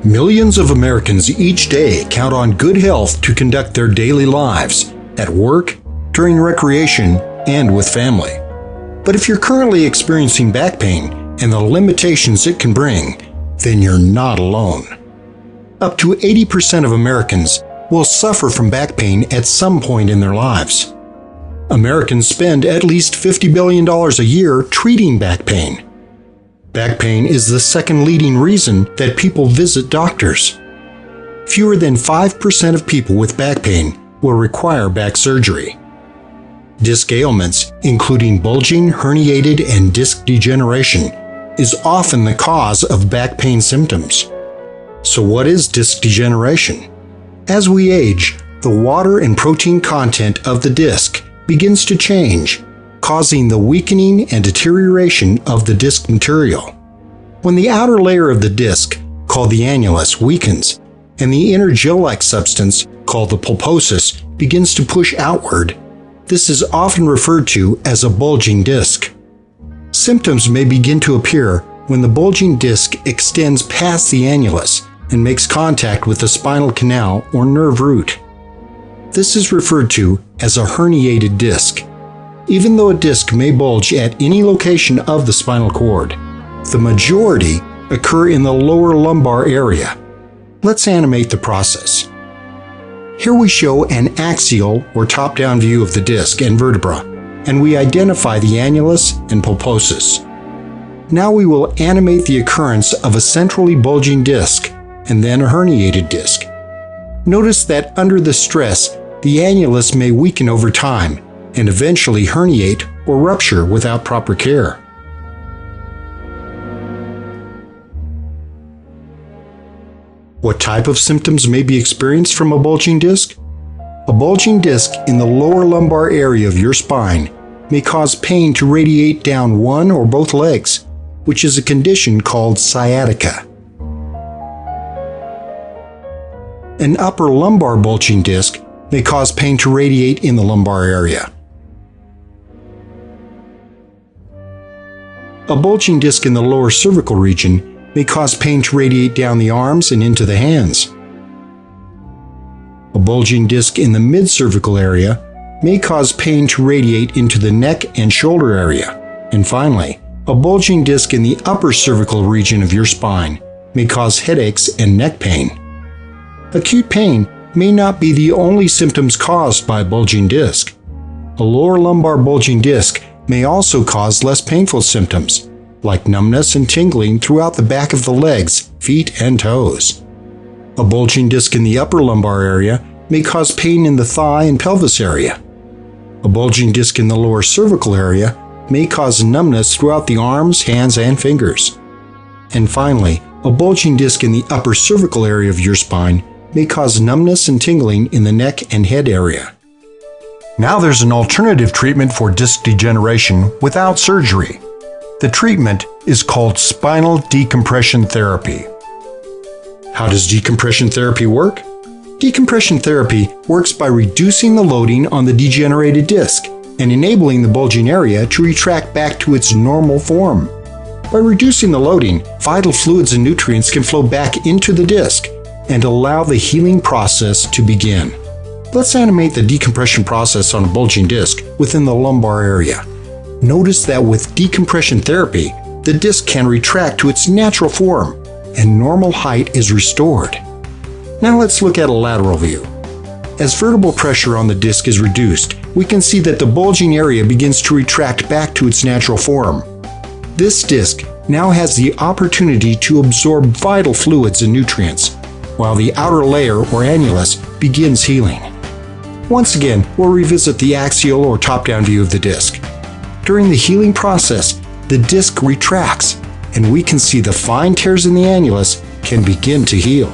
Millions of Americans each day count on good health to conduct their daily lives, at work, during recreation, and with family. But if you're currently experiencing back pain and the limitations it can bring, then you're not alone. Up to 80% of Americans will suffer from back pain at some point in their lives. Americans spend at least $50 billion a year treating back pain. Back pain is the second leading reason that people visit doctors. Fewer than 5% of people with back pain will require back surgery. Disc ailments, including bulging, herniated, and disc degeneration, is often the cause of back pain symptoms. So what is disc degeneration? As we age, the water and protein content of the disc begins to change, causing the weakening and deterioration of the disc material. When the outer layer of the disc, called the annulus, weakens, and the inner gel-like substance, called the pulposus, begins to push outward, this is often referred to as a bulging disc. Symptoms may begin to appear when the bulging disc extends past the annulus and makes contact with the spinal canal or nerve root. This is referred to as a herniated disc. Even though a disc may bulge at any location of the spinal cord, the majority occur in the lower lumbar area. Let's animate the process. Here we show an axial or top-down view of the disc and vertebra, and we identify the annulus and pulposus. Now we will animate the occurrence of a centrally bulging disc and then a herniated disc. Notice that under the stress, the annulus may weaken over time and eventually herniate or rupture without proper care. What type of symptoms may be experienced from a bulging disc? A bulging disc in the lower lumbar area of your spine may cause pain to radiate down one or both legs, which is a condition called sciatica. An upper lumbar bulging disc may cause pain to radiate in the lumbar area. A bulging disc in the lower cervical region may cause pain to radiate down the arms and into the hands. A bulging disc in the mid-cervical area may cause pain to radiate into the neck and shoulder area. And finally, a bulging disc in the upper cervical region of your spine may cause headaches and neck pain. Acute pain may not be the only symptoms caused by a bulging disc. A lower lumbar bulging disc may also cause less painful symptoms, like numbness and tingling throughout the back of the legs, feet, and toes. A bulging disc in the upper lumbar area may cause pain in the thigh and pelvis area. A bulging disc in the lower cervical area may cause numbness throughout the arms, hands, and fingers. And finally, a bulging disc in the upper cervical area of your spine may cause numbness and tingling in the neck and head area. Now there's an alternative treatment for disc degeneration without surgery. The treatment is called spinal decompression therapy. How does decompression therapy work? Decompression therapy works by reducing the loading on the degenerated disc and enabling the bulging area to retract back to its normal form. By reducing the loading, vital fluids and nutrients can flow back into the disc and allow the healing process to begin. Let's animate the decompression process on a bulging disc within the lumbar area. Notice that with decompression therapy, the disc can retract to its natural form and normal height is restored. Now let's look at a lateral view. As vertebral pressure on the disc is reduced, we can see that the bulging area begins to retract back to its natural form. This disc now has the opportunity to absorb vital fluids and nutrients, while the outer layer or annulus begins healing. Once again, we'll revisit the axial or top-down view of the disc. During the healing process, the disc retracts, and we can see the fine tears in the annulus can begin to heal.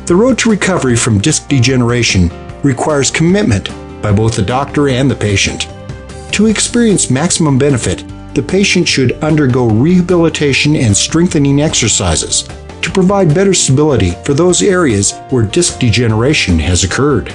The road to recovery from disc degeneration requires commitment by both the doctor and the patient. To experience maximum benefit, the patient should undergo rehabilitation and strengthening exercises to provide better stability for those areas where disc degeneration has occurred.